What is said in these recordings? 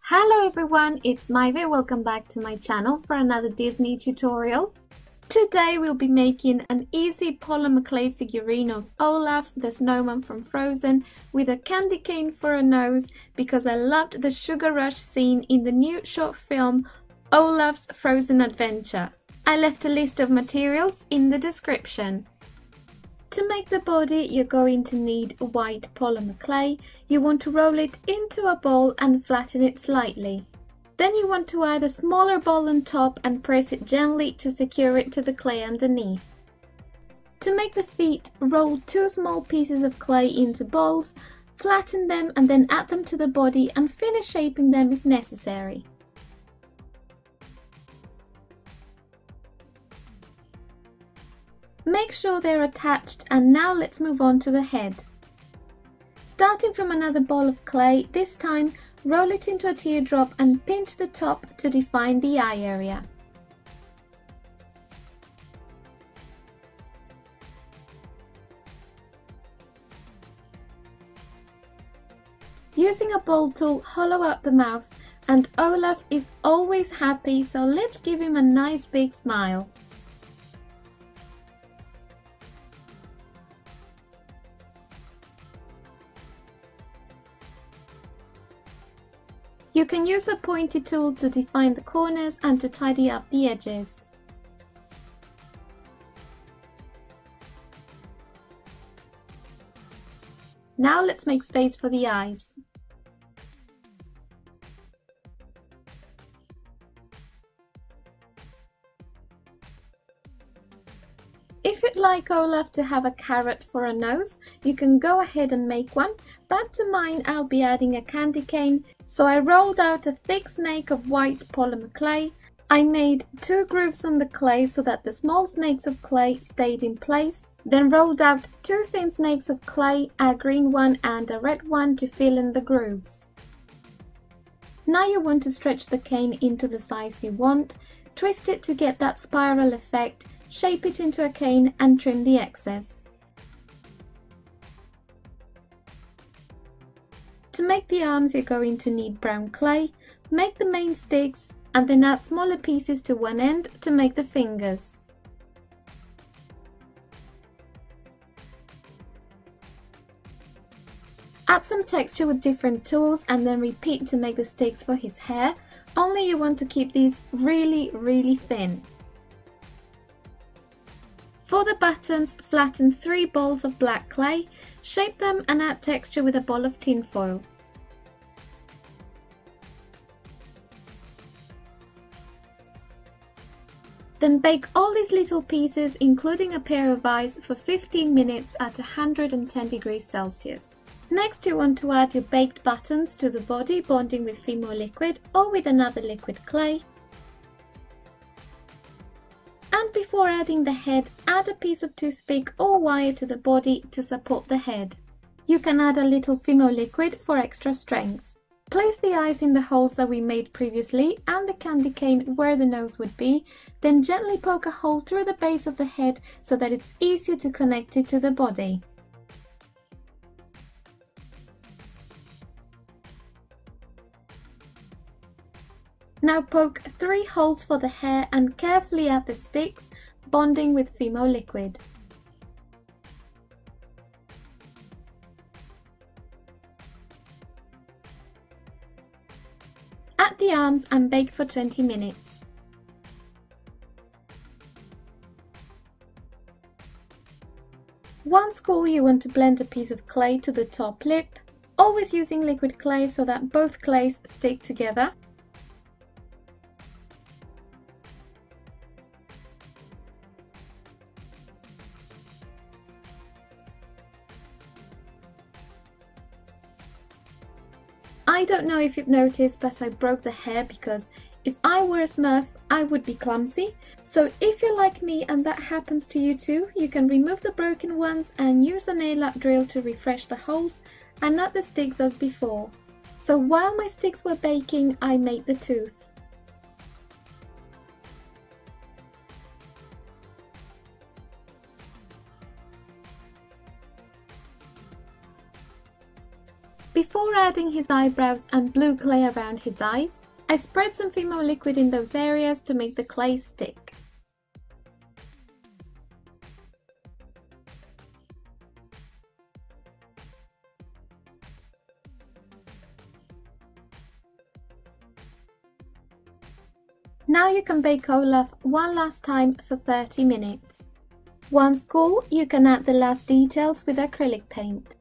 Hello everyone, it's Maive. Welcome back to my channel for another Disney tutorial. Today we'll be making an easy polymer clay figurine of Olaf, the snowman from Frozen, with a candy cane for a nose because I loved the sugar rush scene in the new short film Olaf's Frozen Adventure. I left a list of materials in the description. To make the body, you're going to need white polymer clay. You want to roll it into a ball and flatten it slightly. Then you want to add a smaller ball on top and press it gently to secure it to the clay underneath. To make the feet, roll 2 small pieces of clay into balls, flatten them and then add them to the body and finish shaping them if necessary. Make sure they're attached, and now let's move on to the head. Starting from another ball of clay, this time roll it into a teardrop and pinch the top to define the eye area. Using a ball tool, hollow out the mouth, and Olaf is always happy, so let's give him a nice big smile. You can use a pointy tool to define the corners and to tidy up the edges. Now let's make space for the eyes. If you'd like Olaf to have a carrot for a nose, you can go ahead and make one, but to mine I'll be adding a candy cane, so I rolled out a thick snake of white polymer clay. I made 2 grooves on the clay so that the small snakes of clay stayed in place, then rolled out 2 thin snakes of clay, a green one and a red one to fill in the grooves. Now you want to stretch the cane into the size you want, twist it to get that spiral effect, shape it into a cane and trim the excess. To make the arms, you're going to need brown clay. Make the main sticks and then add smaller pieces to one end to make the fingers. Add some texture with different tools and then repeat to make the sticks for his hair, only you want to keep these really thin. For the buttons, flatten 3 balls of black clay, shape them and add texture with a ball of tin foil. Then bake all these little pieces, including a pair of eyes, for 15 minutes at 110 degrees Celsius. Next you want to add your baked buttons to the body, bonding with Fimo liquid or with another liquid clay. And before adding the head, add a piece of toothpick or wire to the body to support the head. You can add a little Fimo liquid for extra strength. Place the eyes in the holes that we made previously and the candy cane where the nose would be, then gently poke a hole through the base of the head so that it's easier to connect it to the body. Now poke 3 holes for the hair and carefully add the sticks, bonding with Fimo liquid. Add the arms and bake for 20 minutes. Once cool, you want to blend a piece of clay to the top lip, always using liquid clay so that both clays stick together. I don't know if you've noticed, but I broke the hair because if I were a Smurf, I would be clumsy. So if you're like me and that happens to you too, you can remove the broken ones and use a nail art drill to refresh the holes and add the sticks as before. So while my sticks were baking, I made the tooth. Before adding his eyebrows and blue clay around his eyes, I spread some Fimo liquid in those areas to make the clay stick. Now you can bake Olaf one last time for 30 minutes. Once cool, you can add the last details with acrylic paint.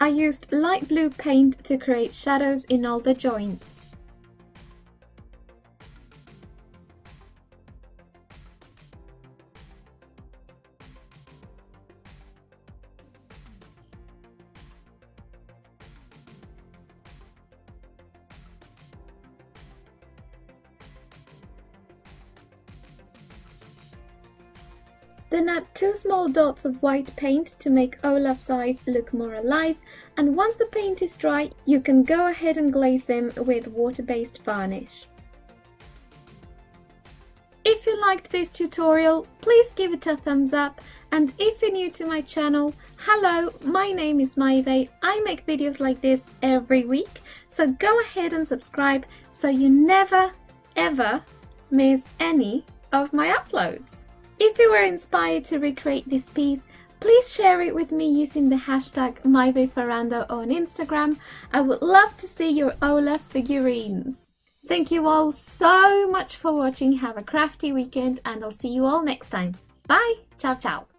I used light blue paint to create shadows in all the joints. Then add 2 small dots of white paint to make Olaf's eyes look more alive, and once the paint is dry, you can go ahead and glaze him with water-based varnish. If you liked this tutorial, please give it a thumbs up, and if you're new to my channel, hello, my name is Maive. I make videos like this every week, so go ahead and subscribe so you never ever miss any of my uploads. If you were inspired to recreate this piece, please share it with me using the hashtag Maive Ferrando on Instagram. I would love to see your Olaf figurines. Thank you all so much for watching. Have a crafty weekend and I'll see you all next time. Bye! Ciao ciao!